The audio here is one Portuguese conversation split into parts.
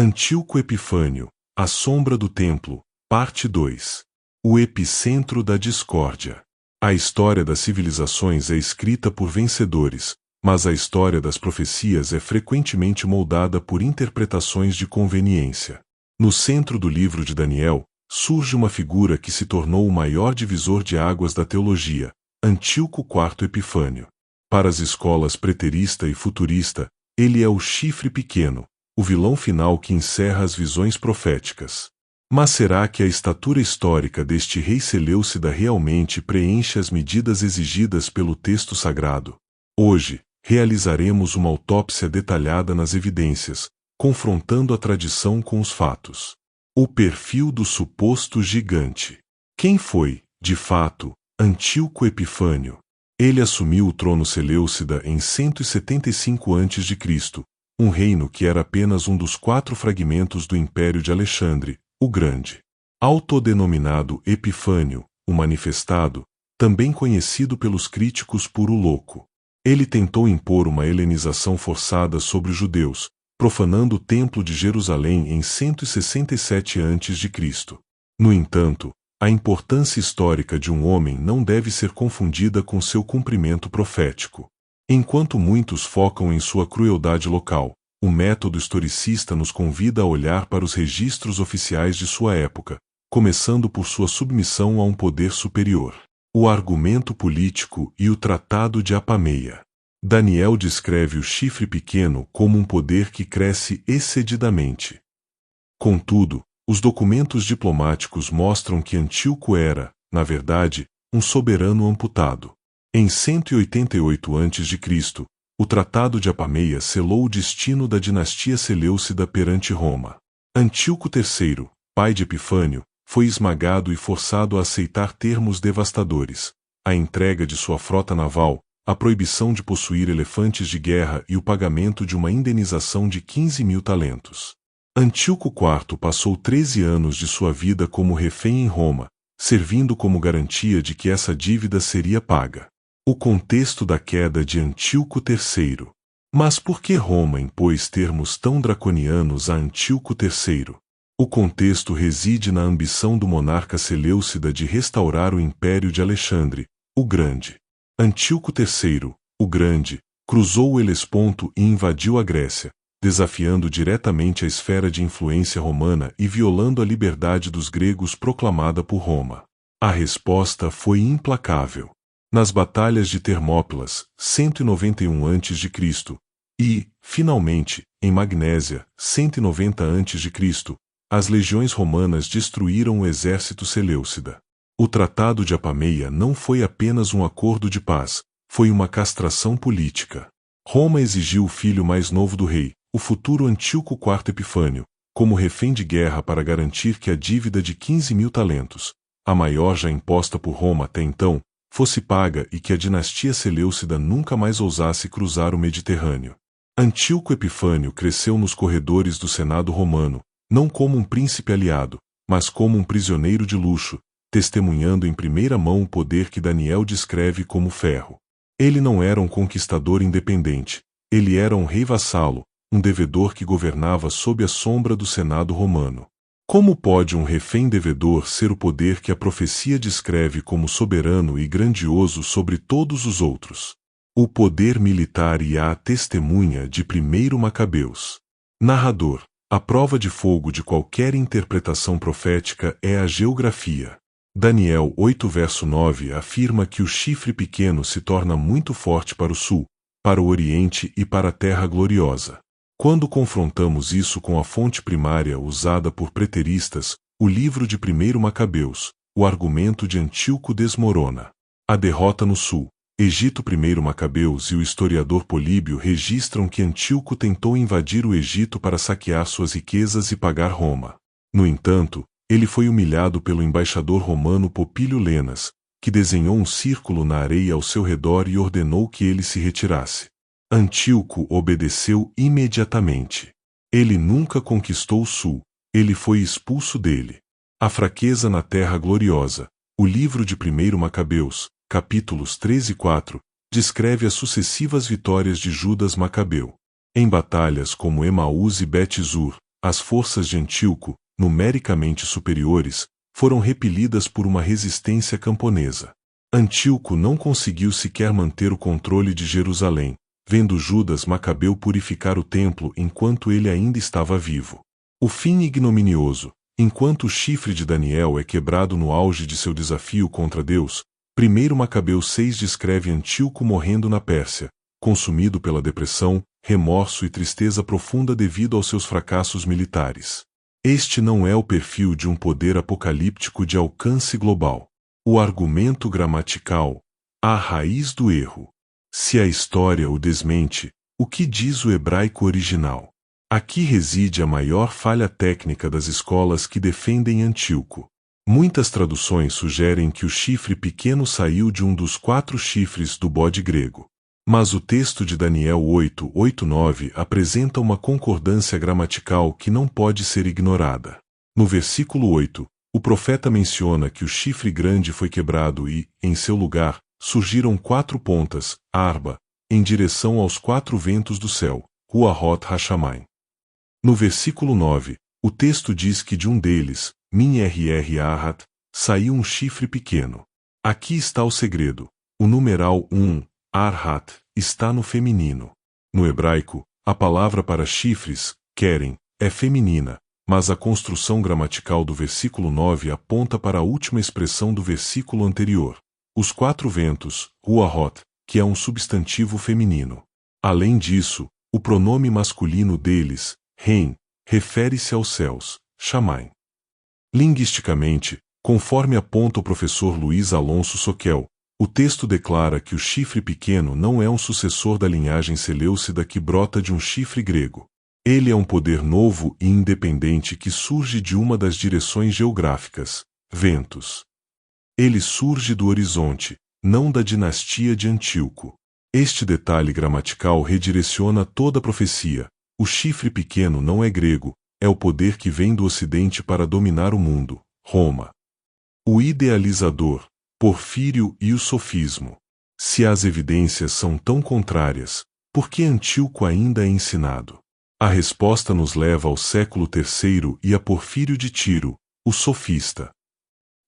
Antíoco Epifânio, A Sombra do Templo, Parte 2. O epicentro da discórdia. A história das civilizações é escrita por vencedores, mas a história das profecias é frequentemente moldada por interpretações de conveniência. No centro do livro de Daniel, surge uma figura que se tornou o maior divisor de águas da teologia, Antíoco IV Epifânio. Para as escolas preterista e futurista, ele é o chifre pequeno, o vilão final que encerra as visões proféticas. Mas será que a estatura histórica deste rei Seleucida realmente preenche as medidas exigidas pelo texto sagrado? Hoje, realizaremos uma autópsia detalhada nas evidências, confrontando a tradição com os fatos. O perfil do suposto gigante. Quem foi, de fato, Antíoco Epifânio? Ele assumiu o trono Seleucida em 175 a.C., um reino que era apenas um dos 4 fragmentos do Império de Alexandre, o Grande. Autodenominado Epifânio, o Manifestado, também conhecido pelos críticos por o Louco. Ele tentou impor uma helenização forçada sobre os judeus, profanando o Templo de Jerusalém em 167 a.C. No entanto, a importância histórica de um homem não deve ser confundida com seu cumprimento profético. Enquanto muitos focam em sua crueldade local, o método historicista nos convida a olhar para os registros oficiais de sua época, começando por sua submissão a um poder superior. O argumento político e o Tratado de Apameia. Daniel descreve o chifre pequeno como um poder que cresce excedidamente. Contudo, os documentos diplomáticos mostram que Antíoco era, na verdade, um soberano amputado. Em 188 a.C., o Tratado de Apameia selou o destino da dinastia Seleucida perante Roma. Antíoco III, pai de Epifânio, foi esmagado e forçado a aceitar termos devastadores: a entrega de sua frota naval, a proibição de possuir elefantes de guerra e o pagamento de uma indenização de 15.000 talentos. Antíoco IV passou 13 anos de sua vida como refém em Roma, servindo como garantia de que essa dívida seria paga. O contexto da queda de Antíoco III. Mas por que Roma impôs termos tão draconianos a Antíoco III? O contexto reside na ambição do monarca Seleucida de restaurar o Império de Alexandre, o Grande. Antíoco III, o Grande, cruzou o Helesponto e invadiu a Grécia, desafiando diretamente a esfera de influência romana e violando a liberdade dos gregos proclamada por Roma. A resposta foi implacável. Nas batalhas de Termópilas, 191 a.C., e, finalmente, em Magnésia, 190 a.C., as legiões romanas destruíram o exército seleucida. O Tratado de Apameia não foi apenas um acordo de paz, foi uma castração política. Roma exigiu o filho mais novo do rei, o futuro Antíoco IV Epifânio, como refém de guerra para garantir que a dívida de 15.000 talentos, a maior já imposta por Roma até então, fosse paga e que a dinastia Seleucida nunca mais ousasse cruzar o Mediterrâneo. Antíoco Epifânio cresceu nos corredores do Senado romano, não como um príncipe aliado, mas como um prisioneiro de luxo, testemunhando em primeira mão o poder que Daniel descreve como ferro. Ele não era um conquistador independente, ele era um rei vassalo, um devedor que governava sob a sombra do Senado romano. Como pode um refém devedor ser o poder que a profecia descreve como soberano e grandioso sobre todos os outros? O poder militar e a testemunha de 1 Macabeus. Narrador. A prova de fogo de qualquer interpretação profética é a geografia. Daniel 8 verso 9 afirma que o chifre pequeno se torna muito forte para o sul, para o oriente e para a terra gloriosa. Quando confrontamos isso com a fonte primária usada por preteristas, o livro de 1 Macabeus, o argumento de Antíoco desmorona. A derrota no sul. Egito 1 Macabeus e o historiador Políbio registram que Antíoco tentou invadir o Egito para saquear suas riquezas e pagar Roma. No entanto, ele foi humilhado pelo embaixador romano Popílio Lenas, que desenhou um círculo na areia ao seu redor e ordenou que ele se retirasse. Antíoco obedeceu imediatamente. Ele nunca conquistou o sul, ele foi expulso dele. A fraqueza na terra gloriosa. O livro de 1 Macabeus, capítulos 3 e 4, descreve as sucessivas vitórias de Judas Macabeu. Em batalhas como Emaús e Bet-Zur, as forças de Antíoco, numericamente superiores, foram repelidas por uma resistência camponesa. Antíoco não conseguiu sequer manter o controle de Jerusalém, vendo Judas Macabeu purificar o templo enquanto ele ainda estava vivo. O fim ignominioso, enquanto o chifre de Daniel é quebrado no auge de seu desafio contra Deus. 1 Macabeu 6 descreve Antíoco morrendo na Pérsia, consumido pela depressão, remorso e tristeza profunda devido aos seus fracassos militares. Este não é o perfil de um poder apocalíptico de alcance global. O argumento gramatical, a raiz do erro. Se a história o desmente, o que diz o hebraico original? Aqui reside a maior falha técnica das escolas que defendem Antíoco. Muitas traduções sugerem que o chifre pequeno saiu de um dos 4 chifres do bode grego. Mas o texto de Daniel 8:8-9 apresenta uma concordância gramatical que não pode ser ignorada. No versículo 8, o profeta menciona que o chifre grande foi quebrado e, em seu lugar, surgiram 4 pontas, arba, em direção aos 4 ventos do céu, Ruahot Hashamayim. No versículo 9, o texto diz que de um deles, Min-rr-ahat, saiu um chifre pequeno. Aqui está o segredo. O numeral 1, Arhat, está no feminino. No hebraico, a palavra para chifres, querem, é feminina, mas a construção gramatical do versículo 9 aponta para a última expressão do versículo anterior. Os 4 ventos, Ruahot, que é um substantivo feminino. Além disso, o pronome masculino deles, Rein, refere-se aos céus, Shamayim. Linguisticamente, conforme aponta o professor Luiz Alonso Soquel, o texto declara que o chifre pequeno não é um sucessor da linhagem seleucida que brota de um chifre grego. Ele é um poder novo e independente que surge de uma das direções geográficas, ventos. Ele surge do horizonte, não da dinastia de Antíoco. Este detalhe gramatical redireciona toda a profecia. O chifre pequeno não é grego, é o poder que vem do Ocidente para dominar o mundo, Roma. O idealizador, Porfírio e o sofismo. Se as evidências são tão contrárias, por que Antíoco ainda é ensinado? A resposta nos leva ao século III e a Porfírio de Tiro, o sofista.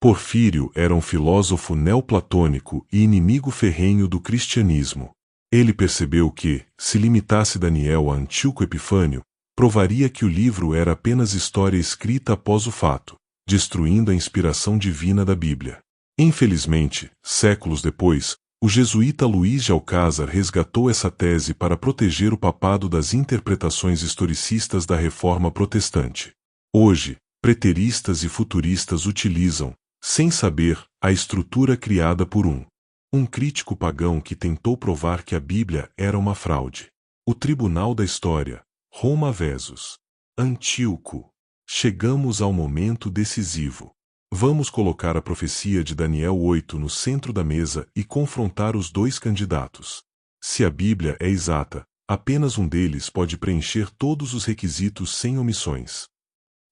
Porfírio era um filósofo neoplatônico e inimigo ferrenho do cristianismo. Ele percebeu que, se limitasse Daniel a Antíoco Epifânio, provaria que o livro era apenas história escrita após o fato, destruindo a inspiração divina da Bíblia. Infelizmente, séculos depois, o jesuíta Luís de Alcázar resgatou essa tese para proteger o papado das interpretações historicistas da Reforma Protestante. Hoje, preteristas e futuristas utilizam, sem saber, a estrutura criada por um crítico pagão que tentou provar que a Bíblia era uma fraude. O Tribunal da História, Roma versus Antíoco. Chegamos ao momento decisivo. Vamos colocar a profecia de Daniel 8 no centro da mesa e confrontar os 2 candidatos. Se a Bíblia é exata, apenas um deles pode preencher todos os requisitos sem omissões.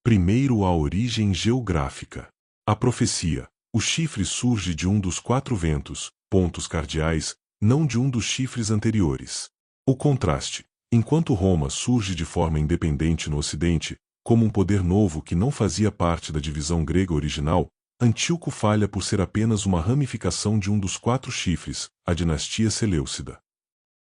Primeiro, a origem geográfica. A profecia, o chifre surge de um dos 4 ventos, pontos cardeais, não de um dos chifres anteriores. O contraste, enquanto Roma surge de forma independente no Ocidente, como um poder novo que não fazia parte da divisão grega original, Antíoco falha por ser apenas uma ramificação de um dos 4 chifres, a dinastia seleucida.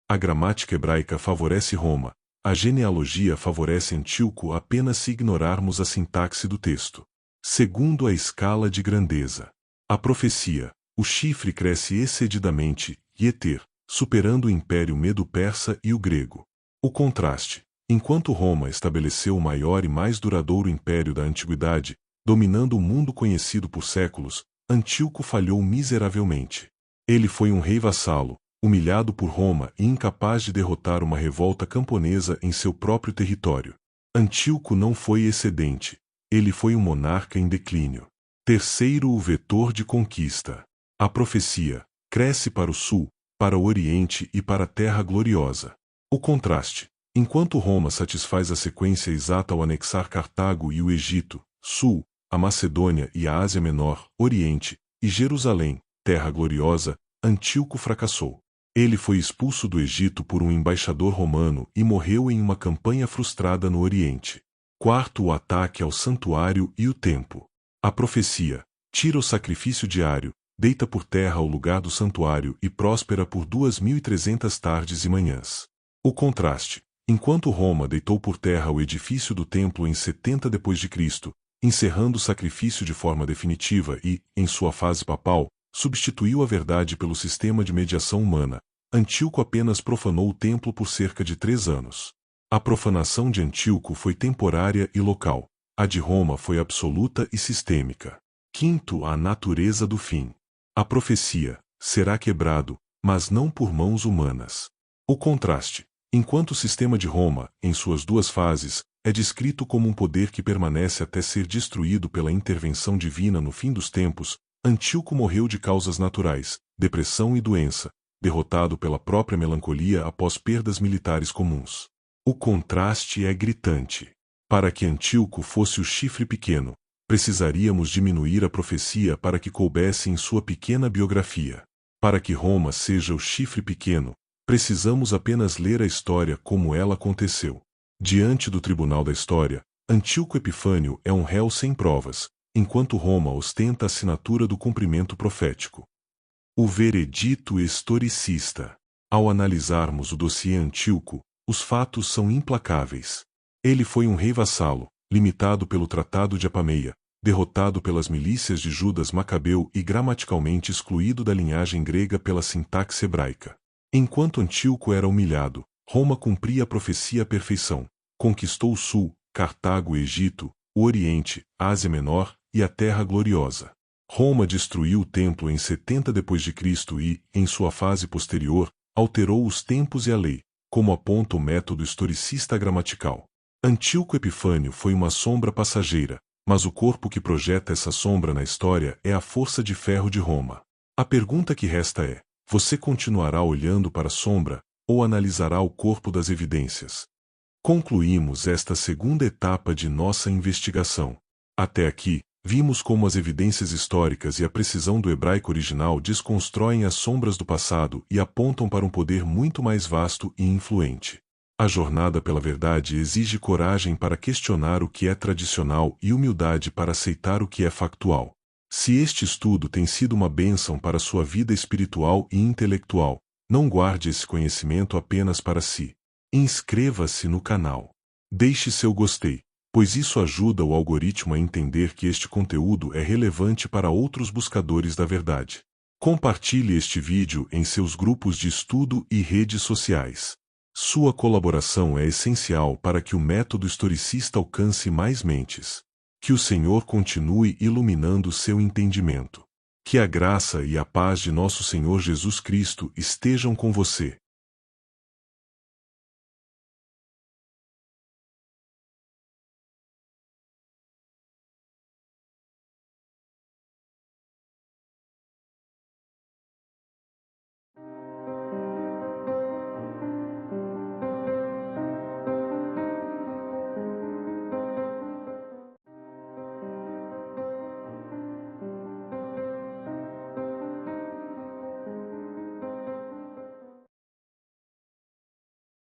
A gramática hebraica favorece Roma, a genealogia favorece Antíoco apenas se ignorarmos a sintaxe do texto. Segundo a escala de grandeza. A profecia, o chifre cresce excedidamente, Yeter, superando o império medo-persa e o grego. O contraste, enquanto Roma estabeleceu o maior e mais duradouro império da antiguidade, dominando o mundo conhecido por séculos, Antíoco falhou miseravelmente. Ele foi um rei vassalo, humilhado por Roma e incapaz de derrotar uma revolta camponesa em seu próprio território. Antíoco não foi excedente. Ele foi um monarca em declínio. Terceiro, o vetor de conquista. A profecia cresce para o sul, para o oriente e para a terra gloriosa. O contraste, enquanto Roma satisfaz a sequência exata ao anexar Cartago e o Egito, sul, a Macedônia e a Ásia Menor, oriente, e Jerusalém, terra gloriosa, Antíoco fracassou. Ele foi expulso do Egito por um embaixador romano e morreu em uma campanha frustrada no oriente. Quarto, o ataque ao santuário e o templo. A profecia: tira o sacrifício diário, deita por terra o lugar do santuário e próspera por 2.300 tardes e manhãs. O contraste: enquanto Roma deitou por terra o edifício do templo em 70 d.C., encerrando o sacrifício de forma definitiva e, em sua fase papal, substituiu a verdade pelo sistema de mediação humana, Antíoco apenas profanou o templo por cerca de 3 anos. A profanação de Antíoco foi temporária e local. A de Roma foi absoluta e sistêmica. Quinto, a natureza do fim. A profecia: será quebrado, mas não por mãos humanas. O contraste: enquanto o sistema de Roma, em suas 2 fases, é descrito como um poder que permanece até ser destruído pela intervenção divina no fim dos tempos, Antíoco morreu de causas naturais, depressão e doença, derrotado pela própria melancolia após perdas militares comuns. O contraste é gritante. Para que Antíoco fosse o chifre pequeno, precisaríamos diminuir a profecia para que coubesse em sua pequena biografia. Para que Roma seja o chifre pequeno, precisamos apenas ler a história como ela aconteceu. Diante do tribunal da história, Antíoco Epifânio é um réu sem provas, enquanto Roma ostenta a assinatura do cumprimento profético. O veredito historicista. Ao analisarmos o dossiê Antíoco, os fatos são implacáveis. Ele foi um rei vassalo, limitado pelo Tratado de Apameia, derrotado pelas milícias de Judas Macabeu e gramaticalmente excluído da linhagem grega pela sintaxe hebraica. Enquanto Antíoco era humilhado, Roma cumpria a profecia à perfeição. Conquistou o sul, Cartago e Egito, o Oriente, Ásia Menor e a Terra Gloriosa. Roma destruiu o templo em 70 d.C. e, em sua fase posterior, alterou os tempos e a lei, como aponta o método historicista gramatical. Antíoco Epifânio foi uma sombra passageira, mas o corpo que projeta essa sombra na história é a força de ferro de Roma. A pergunta que resta é: você continuará olhando para a sombra, ou analisará o corpo das evidências? Concluímos esta segunda etapa de nossa investigação. Até aqui, vimos como as evidências históricas e a precisão do hebraico original desconstroem as sombras do passado e apontam para um poder muito mais vasto e influente. A jornada pela verdade exige coragem para questionar o que é tradicional e humildade para aceitar o que é factual. Se este estudo tem sido uma bênção para sua vida espiritual e intelectual, não guarde esse conhecimento apenas para si. Inscreva-se no canal. Deixe seu gostei, pois isso ajuda o algoritmo a entender que este conteúdo é relevante para outros buscadores da verdade. Compartilhe este vídeo em seus grupos de estudo e redes sociais. Sua colaboração é essencial para que o método historicista alcance mais mentes. Que o Senhor continue iluminando seu entendimento. Que a graça e a paz de nosso Senhor Jesus Cristo estejam com você.